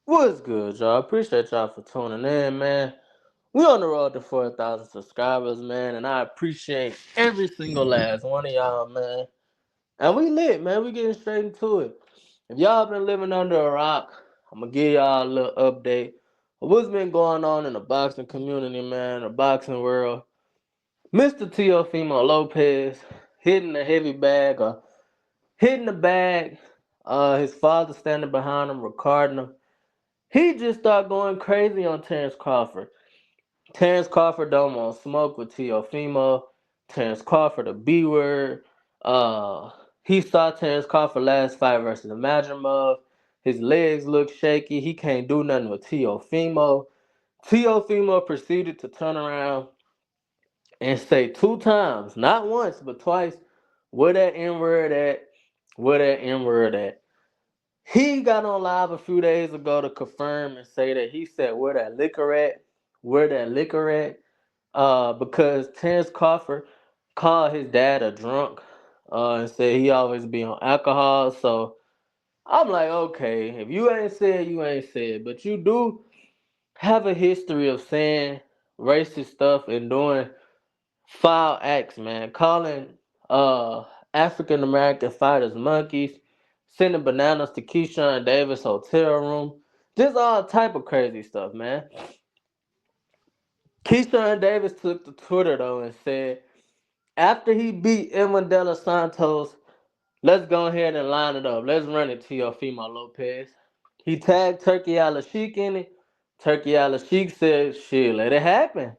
What's good, y'all? Appreciate y'all for tuning in, man. We on the road to 4,000 subscribers, man, and I appreciate every single last one of y'all, man. And we lit, man. We getting straight into it. If y'all been living under a rock, I'm gonna give y'all a little update of what's been going on in the boxing community, man, the boxing world. Mr. Teofimo Lopez hitting the heavy bag or hitting the bag. His father standing behind him, recording him. He just started going crazy on Terrence Crawford. Terrence Crawford don't want smoke with Teofimo. Terrence Crawford a B word. Uh, he saw Terrence Crawford last fight versus Imagine. His legs look shaky. He can't do nothing with Teofimo. Teofimo proceeded to turn around and say two times, not once, but twice, where that N word at? Where that N word at? He got on live a few days ago to confirm and say that he said where that liquor at, where that liquor at, because Terrence Crawford called his dad a drunk, and said he always be on alcohol. So I'm like, okay, if you ain't said, you ain't said, but you do have a history of saying racist stuff and doing foul acts, man. Calling uh African American fighters monkeys, sending bananas to Keyshawn Davis hotel room, just all type of crazy stuff, man. Keyshawn Davis took to Twitter though and said after he beat Edwin De Los Santos, let's go ahead and line it up. Let's run it to Teofimo Lopez. He tagged Turkey Al Sheik in it. Turkey Al Sheik said, "Shit, let it happen."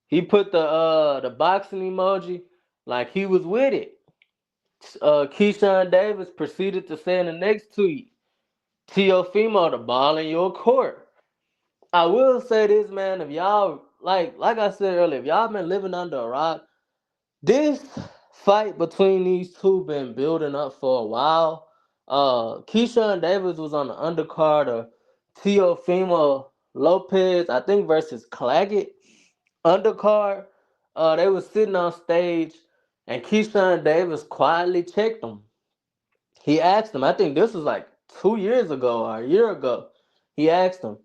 He put the boxing emoji like he was with it. Keyshawn Davis proceeded to say in the next tweet, Teofimo, the ball in your court. I will say this, man, if y'all, like I said earlier, if y'all been living under a rock, this fight between these two been building up for a while. Keyshawn Davis was on the undercard of Teofimo Lopez, I think, versus Claggett undercard. They was sitting on stage, and Keyshawn Davis quietly checked him. He asked him, I think this was like 2 years ago or a year ago. He asked him,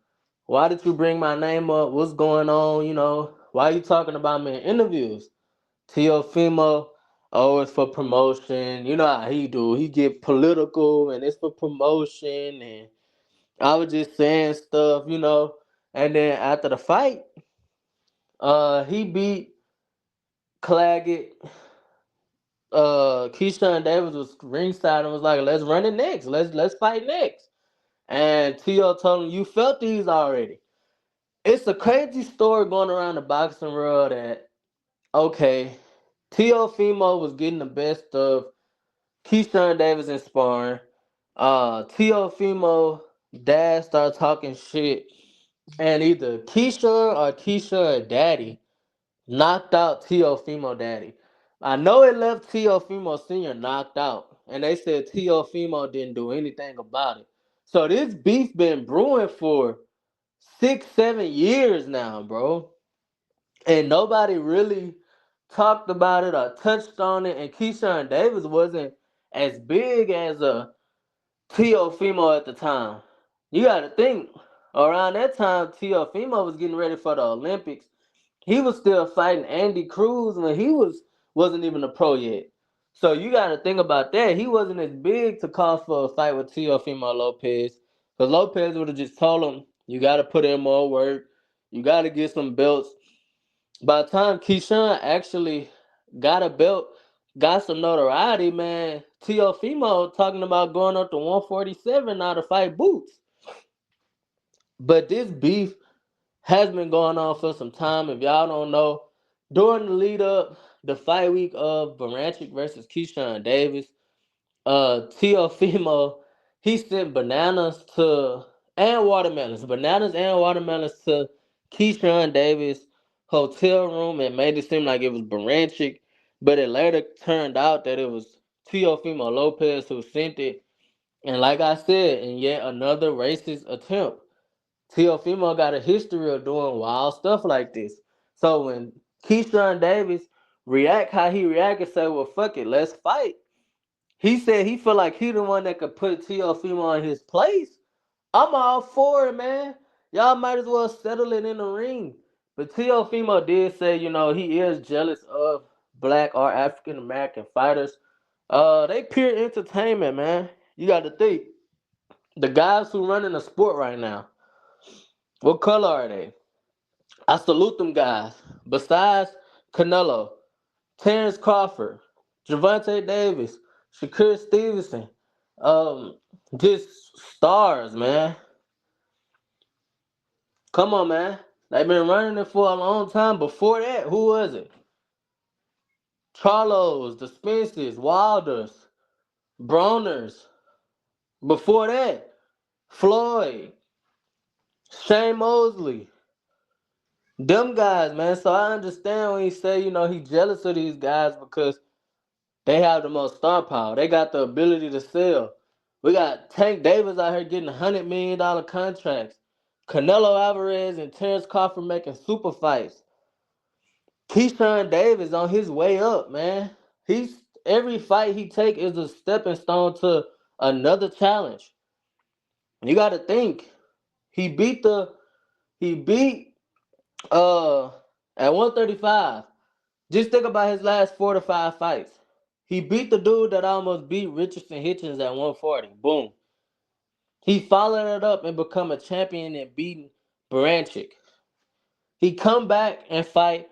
"Why did you bring my name up? What's going on? Why are you talking about me in interviews?" Teofimo, oh, it's for promotion. You know how he do. He get political and it's for promotion. And I was just saying stuff. And then after the fight, he beat Claggett. Keyshawn Davis was ringside and was like, "Let's run it next. Let's fight next." And Tio told him, "You felt these already." It's a crazy story going around the boxing world that okay, Teofimo was getting the best of Keyshawn Davis in sparring. Teofimo dad started talking shit, and either Keisha or Daddy knocked out Teofimo Daddy. I know it left Teofimo Senior knocked out, and they said Teofimo didn't do anything about it. So this beef been brewing for 6, 7 years now, bro, and nobody really talked about it or touched on it. And Keyshawn Davis wasn't as big as a Teofimo at the time. You got to think around that time, Teofimo was getting ready for the Olympics. He was still fighting Andy Cruz when he wasn't even a pro yet. So you got to think about that. He wasn't as big to call for a fight with Teofimo Lopez, because Lopez would have just told him, "You got to put in more work. You got to get some belts." By the time Keyshawn actually got a belt, got some notoriety, man, Teofimo talking about going up to 147 now to fight Boots. But this beef has been going on for some time. If y'all don't know, during the lead up, the fight week of Baranchik versus Keyshawn Davis, Teofimo, he sent bananas and watermelons to Keyshawn Davis hotel room and made it seem like it was Baranchik, but it later turned out that it was Teofimo Lopez who sent it. And like I said, in yet another racist attempt, Teofimo got a history of doing wild stuff like this. So when Keyshawn Davis react how he reacted, say, "Well, fuck it, let's fight." He said he feel like he the one that could put Teofimo in his place. I'm all for it, man. Y'all might as well settle it in the ring. But Teofimo did say, he is jealous of black or African American fighters. They pure entertainment, man. You got to think the guys who running the sport right now. What color are they? I salute them guys. Besides Canelo, Terrence Crawford, Javante Davis, Shakur Stevenson, um, just stars, man. Come on, man. They've been running it for a long time. Before that, who was it? Charlos, the Spencers, Wilders, Broners. Before that, Floyd, Shane Mosley. Them guys, man. So I understand when he say, he jealous of these guys because they have the most star power. They got the ability to sell. We got Tank Davis out here getting $100 million contracts. Canelo Alvarez and Terrence Crawford making super fights. Keyshawn Davis on his way up, man. He's every fight he take is a stepping stone to another challenge. You got to think he beat the he beat uh at 135. Just think about his last 4 to 5 fights. He beat the dude that almost beat Richardson Hitchens at 140. Boom. He followed it up and become a champion and beating Baranchik. He come back and fight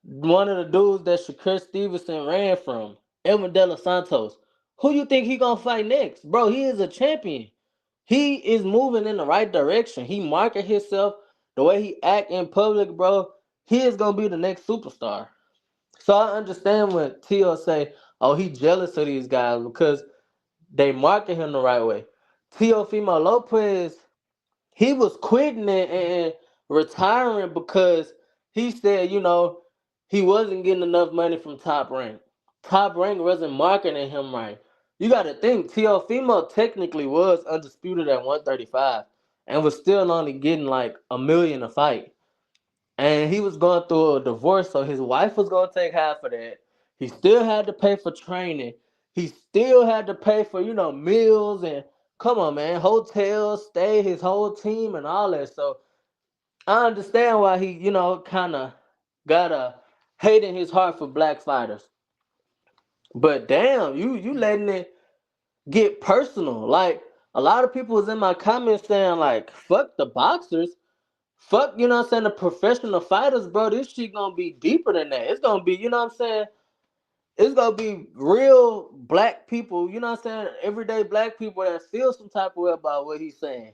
one of the dudes that Shakur Stevenson ran from, Edwin De Los Santos. Who you think he gonna fight next? Bro, he is a champion. He is moving in the right direction. He market himself the way he act in public, bro. He is gonna be the next superstar. So I understand when Tio say, oh, he jealous of these guys because they market him the right way. Teofimo Lopez, he was quitting and retiring because he said, he wasn't getting enough money from Top Rank. Top Rank wasn't marketing him right. You got to think, Teofimo technically was undisputed at 135 and was still only getting like $1 million a fight. And he was going through a divorce, so his wife was going to take half of that. He still had to pay for training. He still had to pay for, meals and, come on, man, hotels, stay, his whole team and all that. So I understand why he, kind of got a hate in his heart for black fighters. But damn, you letting it get personal. Like, a lot of people was in my comments saying, like, fuck the boxers. Fuck, the professional fighters, bro. This shit gonna be deeper than that. It's gonna be, it's gonna be real black people, everyday black people that feel some type of way about what he's saying.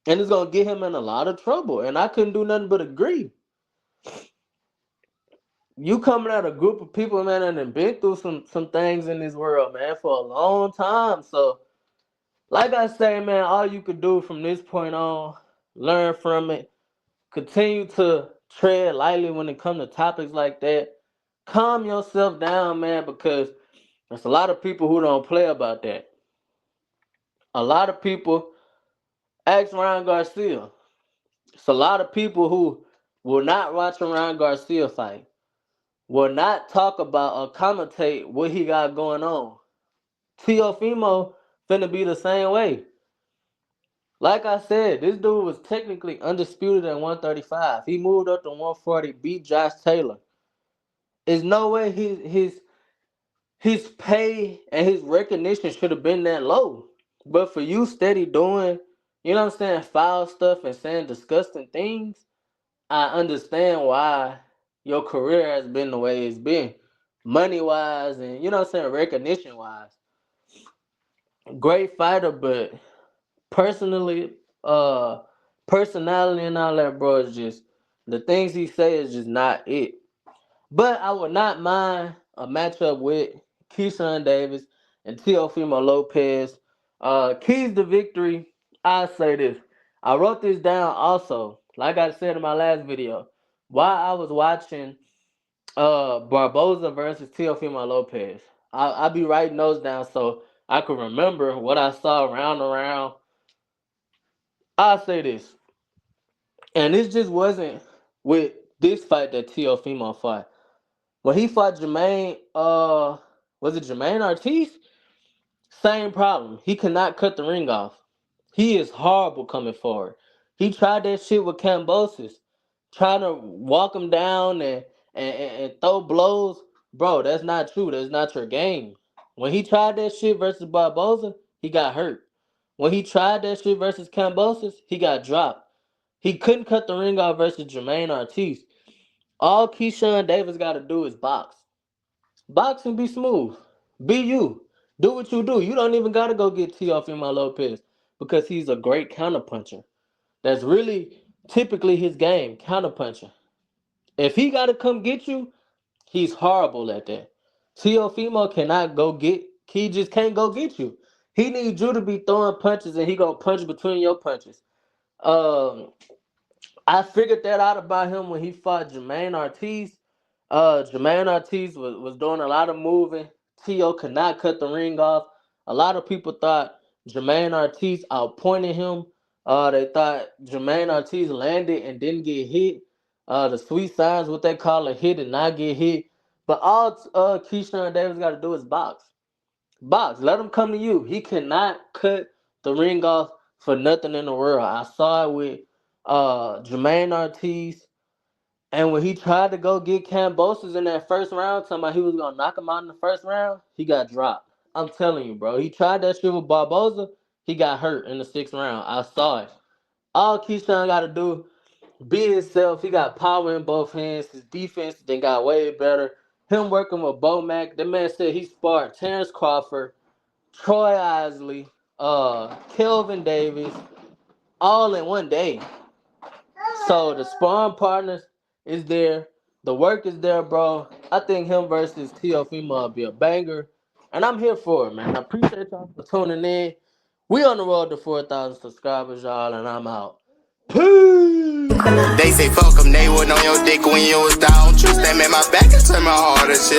And it's gonna get him in a lot of trouble. And I couldn't do nothing but agree. You coming out a group of people, man, and have been through some things in this world, man, for a long time. So, like I say, man, all you could do from this point on, learn from it. Continue to tread lightly when it comes to topics like that. Calm yourself down, man, because there's a lot of people who don't play about that. A lot of people ask Ryan Garcia. It's a lot of people who will not watch a Ryan Garcia fight, will not talk about or commentate what he got going on. Teofimo finna be the same way. Like I said, this dude was technically undisputed at 135. He moved up to 140, beat Josh Taylor. There's no way his pay and his recognition should have been that low. But for you steady doing, foul stuff and saying disgusting things, I understand why your career has been the way it's been. Money wise and recognition wise. Great fighter, but personally, personality and all that, bro, is just the things he say is just not it. But I would not mind a matchup with Keyshawn Davis and Teofimo Lopez. Keys to victory, I say this. I wrote this down also, like I said in my last video, while I was watching Barboza versus Teofimo Lopez. I'll be writing those down so I can remember what I saw round and round. I'll say this. And this just wasn't with this fight that Teofimo fought. When he fought Jermaine, was it Jermaine Ortiz? Same problem. He could not cut the ring off. He is horrible coming forward. He tried that shit with Cambosis, trying to walk him down and throw blows. Bro, that's not true. That's not your game. When he tried that shit versus Barboza, he got hurt. When he tried that shit versus Cambosis, he got dropped. He couldn't cut the ring off versus Jermaine Ortiz. All Keyshawn Davis got to do is box. Box and be smooth. Be you. Do what you do. You don't even got to go get Teofimo Lopez because he's a great counterpuncher. That's really typically his game, counterpunching. If he got to come get you, he's horrible at that. Teofimo cannot go get, he just can't go get you. He needs you to be throwing punches and he gonna punch between your punches. Um, I figured that out about him when he fought Jermaine Ortiz. Jermaine Ortiz was doing a lot of moving. Tio could not cut the ring off. A lot of people thought Jermaine Ortiz outpointed him. They thought Jermaine Ortiz landed and didn't get hit. The sweet signs, what they call a hit and not get hit. But all Keyshawn Davis got to do is box. Box. Let him come to you. He cannot cut the ring off for nothing in the world. I saw it with Jermaine Ortiz. And when he tried to go get Cambosis in that first round, talking about he was going to knock him out in the first round, he got dropped. I'm telling you, bro. He tried that shit with Barboza. He got hurt in the 6th round. I saw it. All Keyshawn got to do, be himself. He got power in both hands. His defense then got way better. Him working with Bo Mack. The man said he sparred Terrence Crawford, Troy Isley, Kelvin Davis, all in one day. So the sparring partners is there. The work is there, bro. I think him versus Teofimo will be a banger. And I'm here for it, man. I appreciate y'all for tuning in. We on the road to 4,000 subscribers, y'all, and I'm out. Peace! They say fuck them, they wasn't on your dick when you was down. Trust them in my back and turn my heart and shit.